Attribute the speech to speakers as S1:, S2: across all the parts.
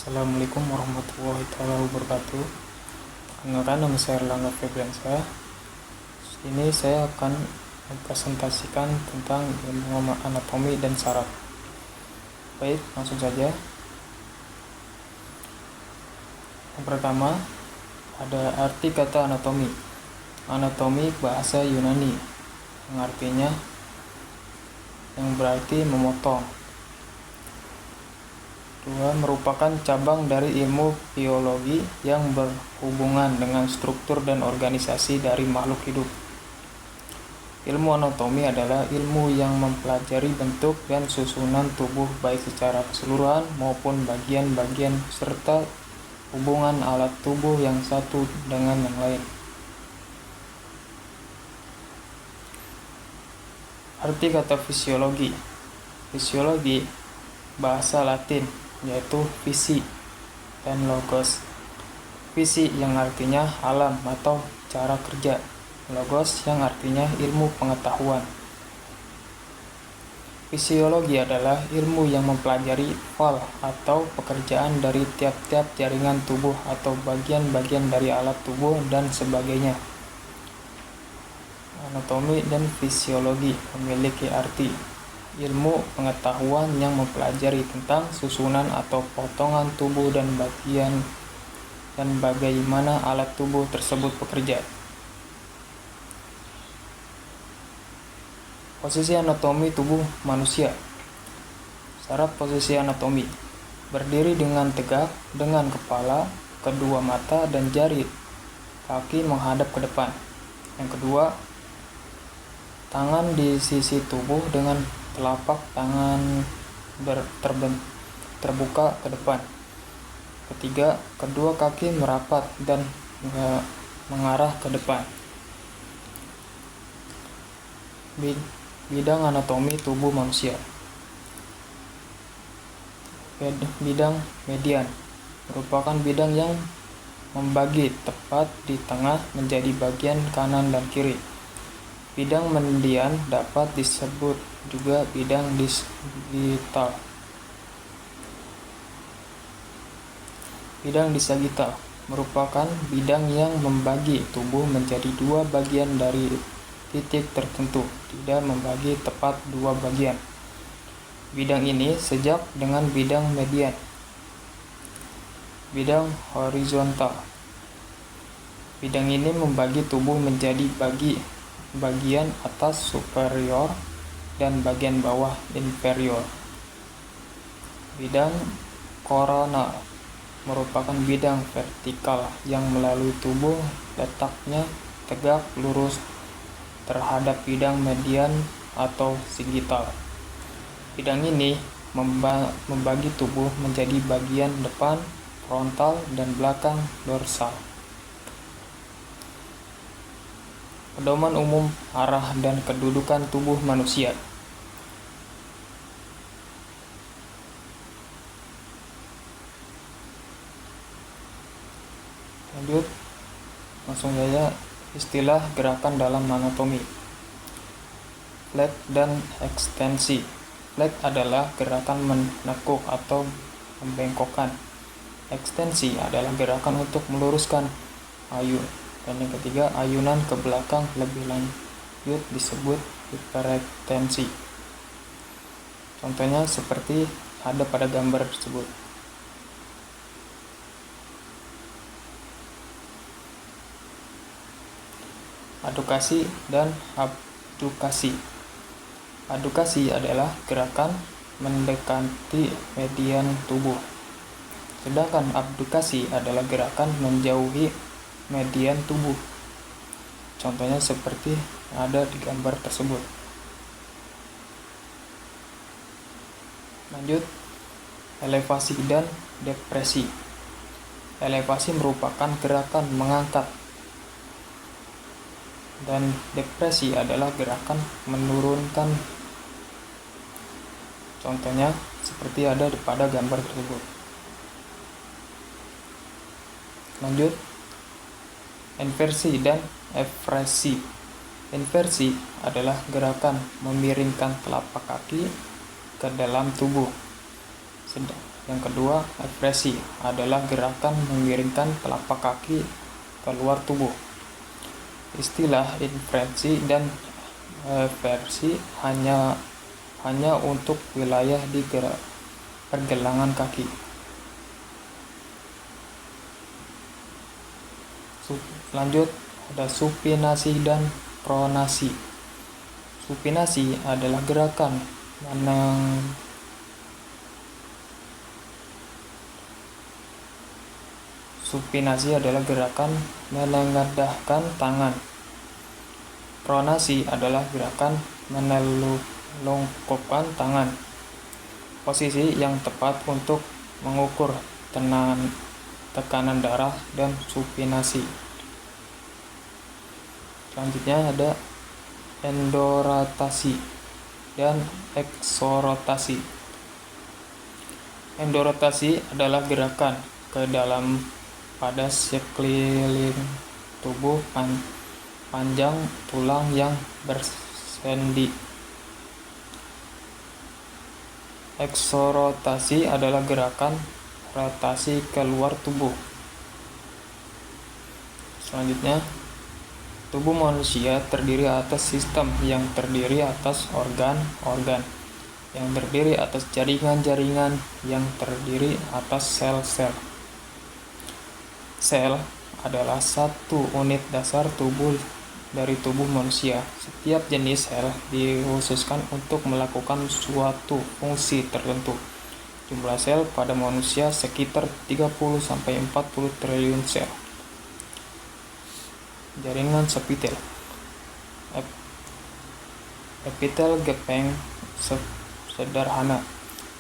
S1: Assalamualaikum warahmatullahi wabarakatuh. Perkenalkan, nama saya Erlangga Febriansyah. Ini saya akan mempresentasikan tentang ilmu anatomi dan saraf. Baik, langsung saja. Yang pertama, ada arti kata anatomi. Anatomi bahasa Yunani, yang berarti memotong. Dua, merupakan cabang dari ilmu biologi yang berhubungan dengan struktur dan organisasi dari makhluk hidup. Ilmu anatomi adalah ilmu yang mempelajari bentuk dan susunan tubuh baik secara keseluruhan maupun bagian-bagian serta hubungan alat tubuh yang satu dengan yang lain. Arti kata fisiologi. Fisiologi bahasa Latin yaitu visi dan logos. Visi yang artinya alam atau cara kerja, logos yang artinya ilmu pengetahuan. Fisiologi adalah ilmu yang mempelajari fal atau pekerjaan dari tiap-tiap jaringan tubuh atau bagian-bagian dari alat tubuh dan sebagainya. Anatomi dan fisiologi memiliki arti ilmu pengetahuan yang mempelajari tentang susunan atau potongan tubuh dan bagaimana alat tubuh tersebut bekerja. Posisi anatomi tubuh manusia. Syarat posisi anatomi: berdiri dengan tegak dengan kepala, kedua mata dan jari kaki menghadap ke depan. Yang kedua, tangan di sisi tubuh dengan telapak tangan terbuka ke depan. Ketiga, kedua kaki merapat dan mengarah ke depan. Bidang anatomi tubuh manusia. Bidang median merupakan bidang yang membagi tepat di tengah menjadi bagian kanan dan kiri. Bidang median dapat disebut juga bidang disgital. Bidang disgital merupakan bidang yang membagi tubuh menjadi dua bagian dari titik tertentu, tidak membagi tepat dua bagian. Bidang ini sejak dengan bidang median. Bidang horizontal. Bidang ini membagi tubuh menjadi bagian atas superior dan bagian bawah inferior. Bidang koronal merupakan bidang vertikal yang melalui tubuh letaknya tegak lurus terhadap bidang median atau sagital. Bidang ini membagi tubuh menjadi bagian depan frontal dan belakang dorsal. Pedoman umum arah dan kedudukan tubuh manusia. Lanjut, langsung saja istilah gerakan dalam anatomi. Flex dan ekstensi. Flex adalah gerakan menekuk atau membengkokkan. Ekstensi adalah gerakan untuk meluruskan ayun. Dan yang ketiga, ayunan ke belakang lebih lanjut disebut hiperekstensi. Contohnya seperti ada pada gambar tersebut. Adukasi dan abdukasi. Adukasi adalah gerakan mendekati median tubuh. Sedangkan abdukasi adalah gerakan menjauhi median tubuh. Contohnya seperti ada di gambar tersebut. Lanjut, elevasi dan depresi. Elevasi merupakan gerakan mengangkat dan depresi adalah gerakan menurunkan. Contohnya seperti ada pada gambar tersebut. Lanjut, inversi dan evresi. Inversi adalah gerakan memiringkan telapak kaki ke dalam tubuh. Yang kedua, efresi adalah gerakan memiringkan telapak kaki keluar tubuh. Istilah infleksi dan eversi hanya untuk wilayah di pergelangan kaki. Lanjut, ada supinasi dan pronasi. Supinasi adalah gerakan menengadahkan tangan. Pronasi adalah gerakan menelungkupkan tangan. Posisi yang tepat untuk mengukur tekanan darah dan supinasi. Selanjutnya ada endorotasi dan eksorotasi. Endorotasi adalah gerakan ke dalam pada sekeliling tubuh panjang tulang yang bersendi. Eksorotasi adalah gerakan rotasi keluar tubuh. Selanjutnya, tubuh manusia terdiri atas sistem yang terdiri atas organ-organ, yang terdiri atas jaringan-jaringan, yang terdiri atas sel-sel. Sel adalah satu unit dasar tubuh dari tubuh manusia. Setiap jenis sel dikhususkan untuk melakukan suatu fungsi tertentu. Jumlah sel pada manusia sekitar 30-40 triliun sel. Jaringan epitel. Epitel gepeng sederhana,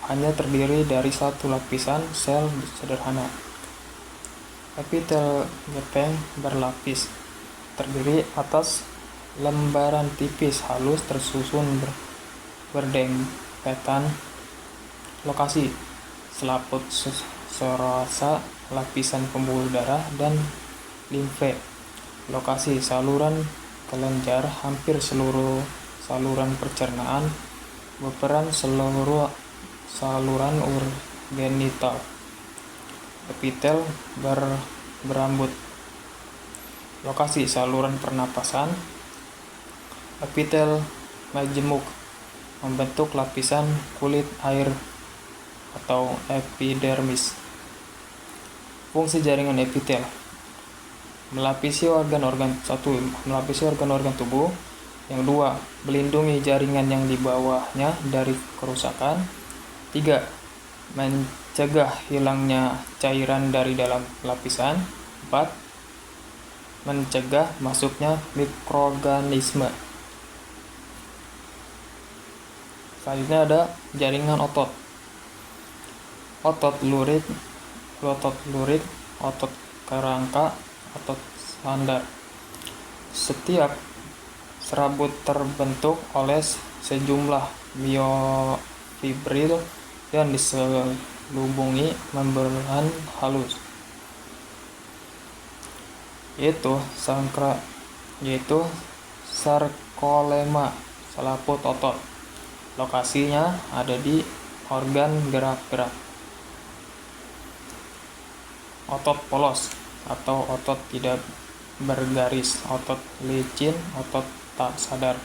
S1: hanya terdiri dari satu lapisan sel sederhana. Epitel gepeng berlapis, terdiri atas lembaran tipis halus tersusun berdempetan. Lokasi: selaput serasa, lapisan pembuluh darah, dan limfe. Lokasi: saluran kelenjar, hampir seluruh saluran pencernaan, berperan seluruh saluran genital. Epitel berambut. Lokasi: saluran pernapasan. Epitel majemuk, membentuk lapisan kulit air atau epidermis. Fungsi jaringan epitel: melapisi organ-organ tubuh. Yang dua, melindungi jaringan yang di bawahnya dari kerusakan. 3. Mencegah hilangnya cairan dari dalam lapisan. 4. Mencegah masuknya mikroorganisme. Selanjutnya ada jaringan otot. Otot lurik, otot kerangka, otot sandar. Setiap serabut terbentuk oleh sejumlah miofibril dan diselubungi membran halus, yaitu sarkolema, selaput otot. Lokasinya ada di organ gerak-gerak. Otot polos atau otot tidak bergaris, otot licin, otot tak sadar.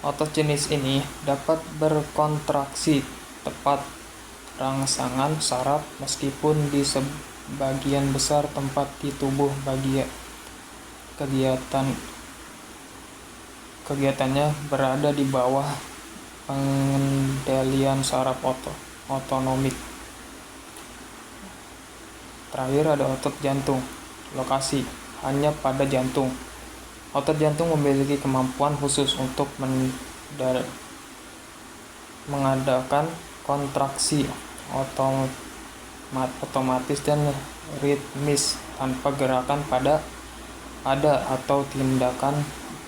S1: Otot jenis ini dapat berkontraksi tepat rangsangan saraf meskipun di sebagian besar tempat di tubuh kegiatannya berada di bawah pengendalian saraf otonomik. Terakhir ada otot jantung. Lokasi: hanya pada jantung. Otot jantung memiliki kemampuan khusus untuk mengadakan kontraksi otomatis dan ritmis tanpa gerakan pada atau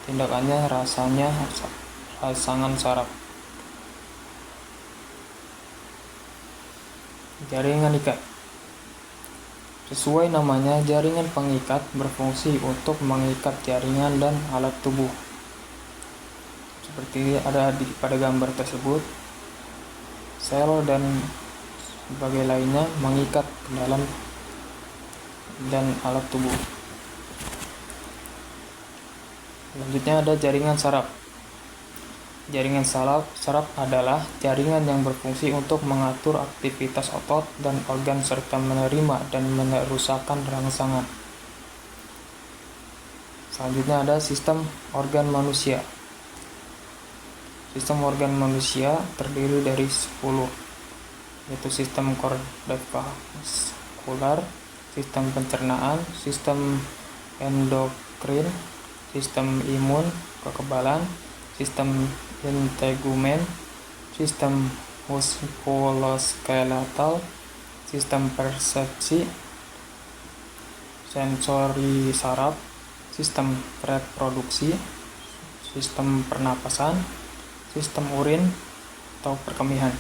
S1: tindakannya rangsangan saraf. Jaringan ikat. Sesuai namanya, jaringan pengikat berfungsi untuk mengikat jaringan dan alat tubuh. Seperti ada pada gambar tersebut, sel dan sebagai lainnya mengikat ke dalam dan alat tubuh. Selanjutnya ada jaringan saraf. Jaringan saraf adalah jaringan yang berfungsi untuk mengatur aktivitas otot dan organ serta menerima dan merusakkan rangsangan. Selanjutnya ada sistem organ manusia. Sistem organ manusia terdiri dari 10, yaitu sistem kardiovaskular, sistem pencernaan, sistem endokrin, sistem imun, kekebalan, sistem integumen, sistem muskuloskeletal, sistem persepsi, sensori saraf, sistem reproduksi, sistem pernapasan, sistem urin atau perkemihan.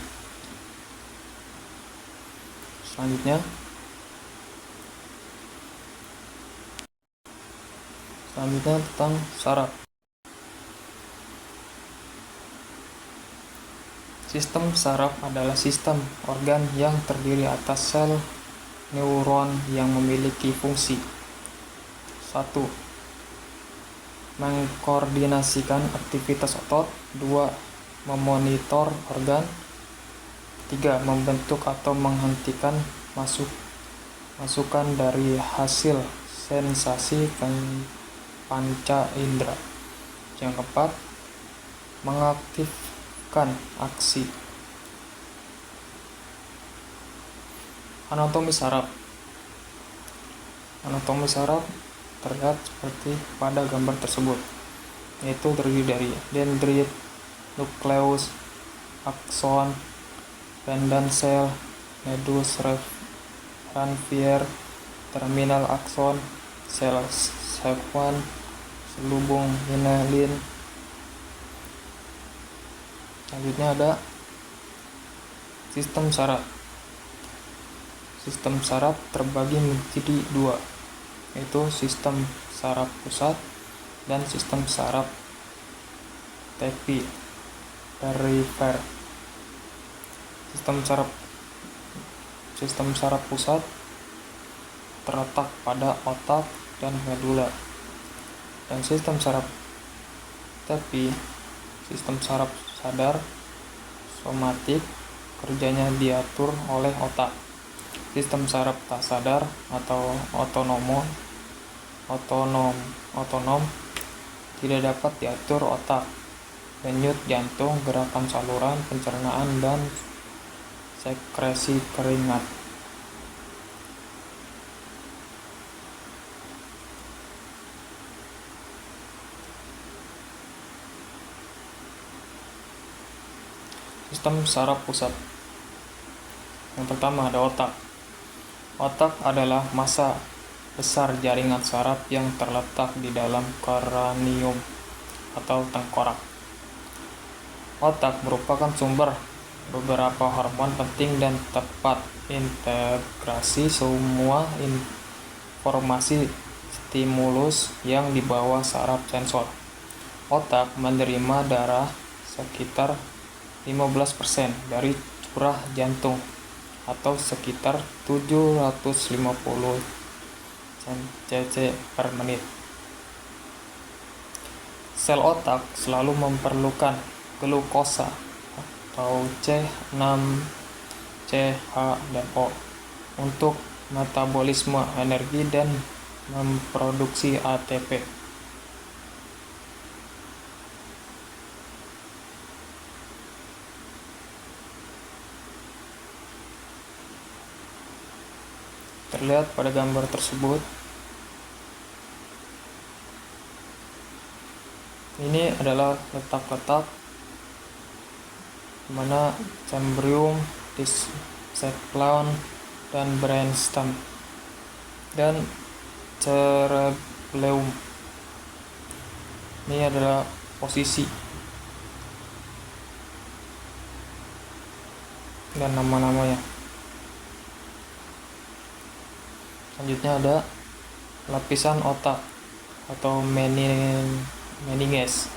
S1: Selanjutnya tentang saraf. Sistem saraf adalah sistem organ yang terdiri atas sel neuron yang memiliki fungsi 1. Mengkoordinasikan aktivitas otot. 2. Memonitor organ. 3. Membentuk atau menghentikan masukan dari hasil sensasi panca indera. Yang keempat, mengaktifkan aksi. Anatomi saraf. Anatomi saraf terlihat seperti pada gambar tersebut, yaitu terdiri dari dendrit, nukleus, akson, pendant sel, medus ranvier, terminal akson, sel Schwann, selubung inelin. Selanjutnya ada sistem saraf. Sistem saraf terbagi menjadi 2, yaitu sistem saraf pusat dan sistem saraf perifer. Sistem saraf pusat terletak pada otak dan medula, dan sistem saraf sistem saraf sadar somatik, kerjanya diatur oleh otak. Sistem saraf tak sadar atau otonom tidak dapat diatur otak, denyut jantung, gerakan saluran pencernaan, dan sekresi keringat. Sistem saraf pusat. Yang pertama ada otak. Otak adalah massa besar jaringan saraf yang terletak di dalam kranium atau tengkorak. Otak merupakan sumber beberapa hormon penting dan tempat integrasi semua informasi stimulus yang dibawa saraf sensor. Otak menerima darah sekitar 15% dari curah jantung atau sekitar 750 cc per menit. Sel otak selalu memerlukan glukosa atau C6, CH, dan O untuk metabolisme energi dan memproduksi ATP. Terlihat pada gambar tersebut. Ini adalah letak-letak mana cambrium, discephalon, dan brainstem, dan cerebellum. Ini adalah posisi dan nama-namanya. Selanjutnya ada lapisan otak atau meninges.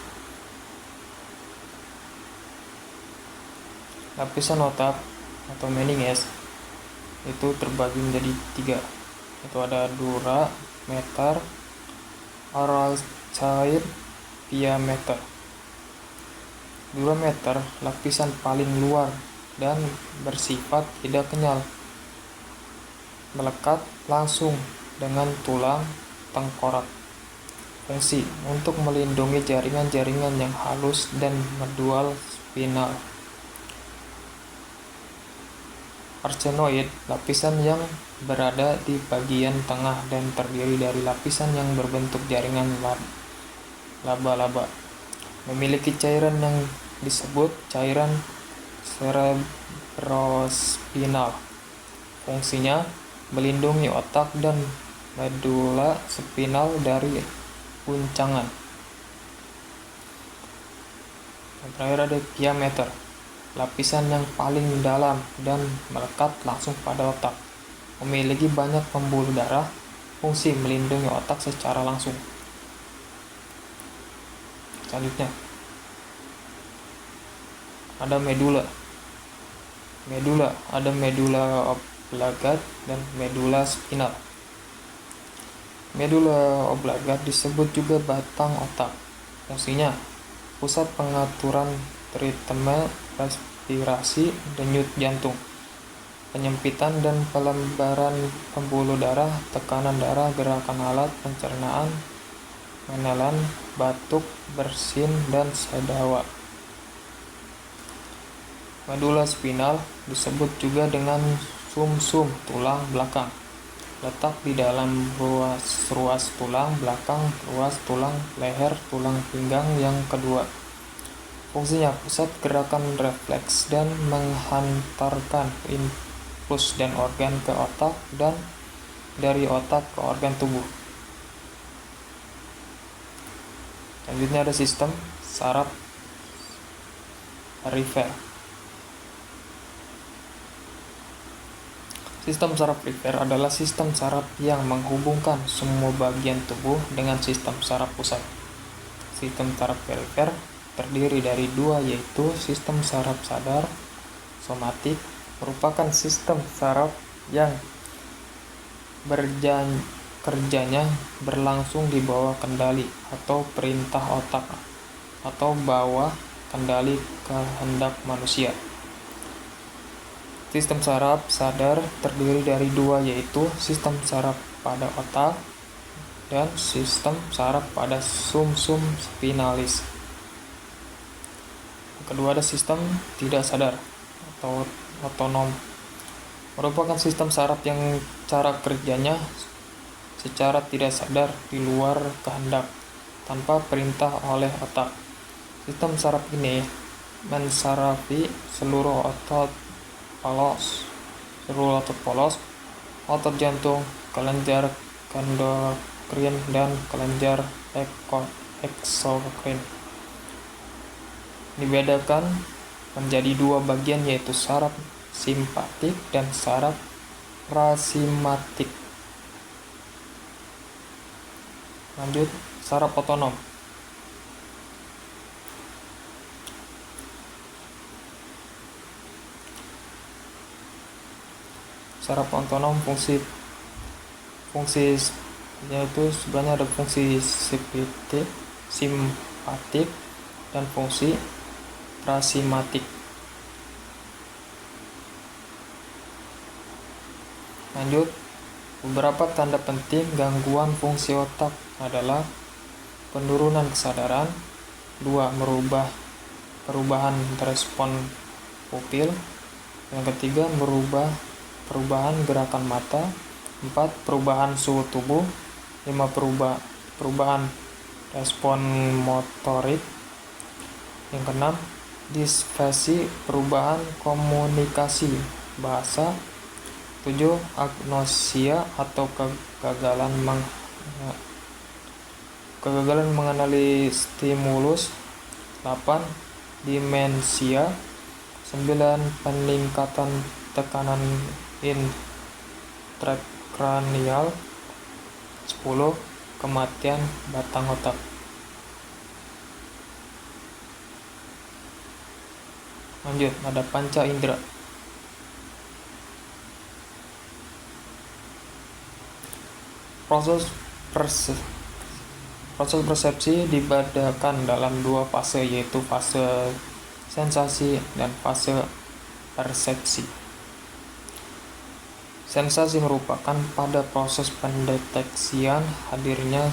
S1: Lapisan otak atau meninges itu terbagi menjadi 3. Itu ada dura, meter, oral cair, diameter. Durameter lapisan paling luar dan bersifat tidak kenyal, melekat langsung dengan tulang tengkorak. Fungsi untuk melindungi jaringan-jaringan yang halus dan medual spinal. Arsenoid, lapisan yang berada di bagian tengah dan terdiri dari lapisan yang berbentuk jaringan laba-laba. Memiliki cairan yang disebut cairan cerebrospinal. Fungsinya melindungi otak dan medula spinal dari guncangan. Yang terakhir ada diameter, lapisan yang paling dalam dan melekat langsung pada otak. Memiliki banyak pembuluh darah, fungsi melindungi otak secara langsung. Selanjutnya ada medula. Ada medula oblagat dan medula spinal. Medula oblagat disebut juga batang otak. Fungsinya pusat pengaturan ritme respirasi, denyut jantung, penyempitan dan pelebaran pembuluh darah, tekanan darah, gerakan alat pencernaan, menelan, batuk, bersin, dan sedawa. Medula spinal disebut juga dengan sumsum tulang belakang. Letak di dalam ruas tulang belakang, ruas tulang leher, tulang pinggang yang kedua. Fungsinya pusat gerakan refleks dan menghantarkan impuls dan organ ke otak dan dari otak ke organ tubuh. Selanjutnya ada sistem saraf perifer. Sistem saraf perifer adalah sistem saraf yang menghubungkan semua bagian tubuh dengan sistem saraf pusat. Sistem saraf perifer terdiri dari 2, yaitu sistem saraf sadar somatik, merupakan sistem saraf yang kerjanya berlangsung di bawah kendali atau perintah otak atau bawah kendali kehendak manusia. Sistem saraf sadar terdiri dari 2, yaitu sistem saraf pada otak dan sistem saraf pada sumsum spinalis. Kedua ada sistem tidak sadar atau otonom, merupakan sistem saraf yang cara kerjanya secara tidak sadar di luar kehendak tanpa perintah oleh otak. Sistem saraf ini mensarafi seluruh otot polos, otot jantung, kelenjar endokrin, dan kelenjar eksokrin. Dibedakan menjadi 2 bagian, yaitu saraf simpatik dan saraf prasimatik. Lanjut, saraf otonom. Saraf otonom fungsi yaitu sebenarnya ada fungsi simpatik dan fungsi prasimatik. Lanjut, beberapa tanda penting gangguan fungsi otak adalah penurunan kesadaran, 2, perubahan respon pupil, yang ketiga perubahan gerakan mata, 4, perubahan suhu tubuh, 5, perubahan respon motorik, yang keenam disfasi, perubahan komunikasi bahasa, 7, agnosia atau kegagalan mengenali stimulus, 8, demensia, 9, peningkatan tekanan intrakranial, 10, kematian batang otak. Lanjut, ada panca indera. Proses persepsi dibedakan dalam dua fase, yaitu fase sensasi dan fase persepsi. Sensasi merupakan pada proses pendeteksian hadirnya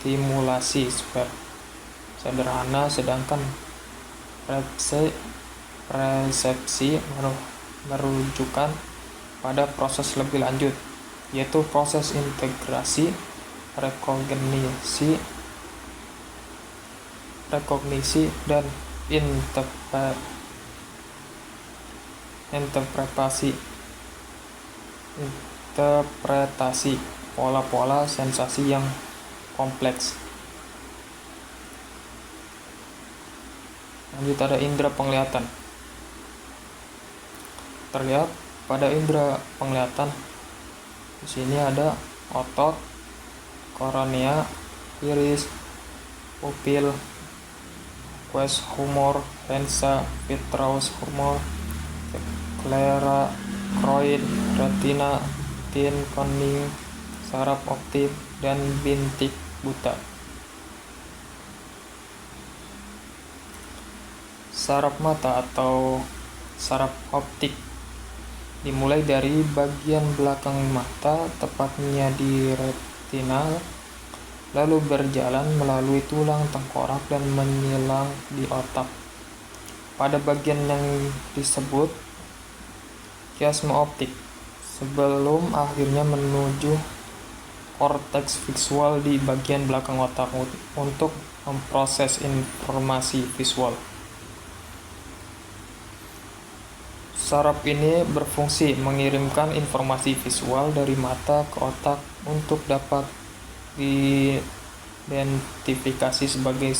S1: stimulasi sederhana, sedangkan persepsi merujukan pada proses lebih lanjut, yaitu proses integrasi, rekognisi dan interpretasi pola-pola sensasi yang kompleks. Lanjut, ada indera penglihatan. Terlihat pada indera penglihatan. Di sini ada otot, kornea, iris, pupil, quest humor, lensa, vitreous humor, sclera, choroid, retina, tin koning, saraf optik, dan bintik buta. Saraf mata atau saraf optik dimulai dari bagian belakang mata, tepatnya di retina, lalu berjalan melalui tulang tengkorak dan menyilang di otak. Pada bagian yang disebut kiasma optik, sebelum akhirnya menuju korteks visual di bagian belakang otak untuk memproses informasi visual. Saraf ini berfungsi mengirimkan informasi visual dari mata ke otak untuk dapat diidentifikasi sebagai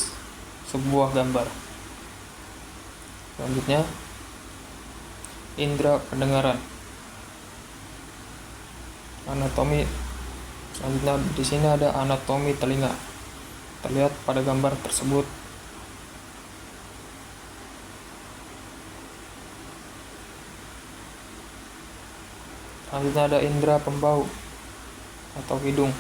S1: sebuah gambar. Selanjutnya, indera pendengaran. Anatomi. Selanjutnya di sini ada anatomi telinga. Terlihat pada gambar tersebut. Selanjutnya ada indera pembau atau hidung.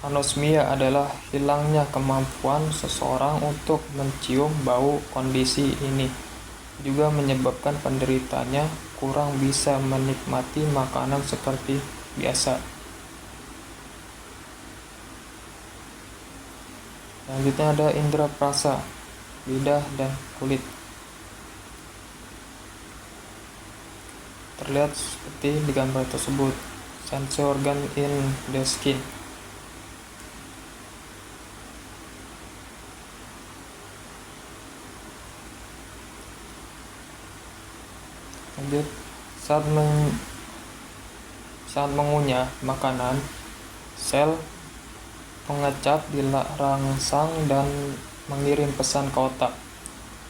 S1: Anosmia adalah hilangnya kemampuan seseorang untuk mencium bau. Kondisi ini juga menyebabkan penderitanya kurang bisa menikmati makanan seperti biasa. Selanjutnya ada indera perasa, lidah dan kulit. Terlihat seperti di gambar tersebut, sense organ in the skin. Lanjut, saat mengunyah makanan, sel pengecap dirangsang dan mengirim pesan ke otak.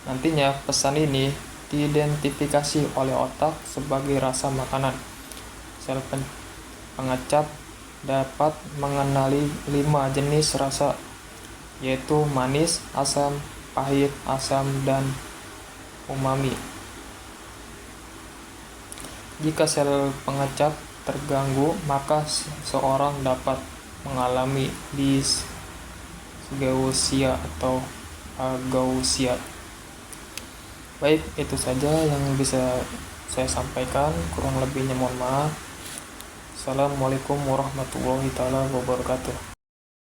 S1: Nantinya pesan ini diidentifikasi oleh otak sebagai rasa makanan. Sel pengecap dapat mengenali 5 jenis rasa, yaitu manis, asam, pahit, asam, dan umami. Jika sel pengecap terganggu, maka seseorang dapat mengalami dysgeusia atau ageusia. Baik, itu saja yang bisa saya sampaikan. Kurang lebihnya mohon maaf. Assalamualaikum warahmatullahi wabarakatuh.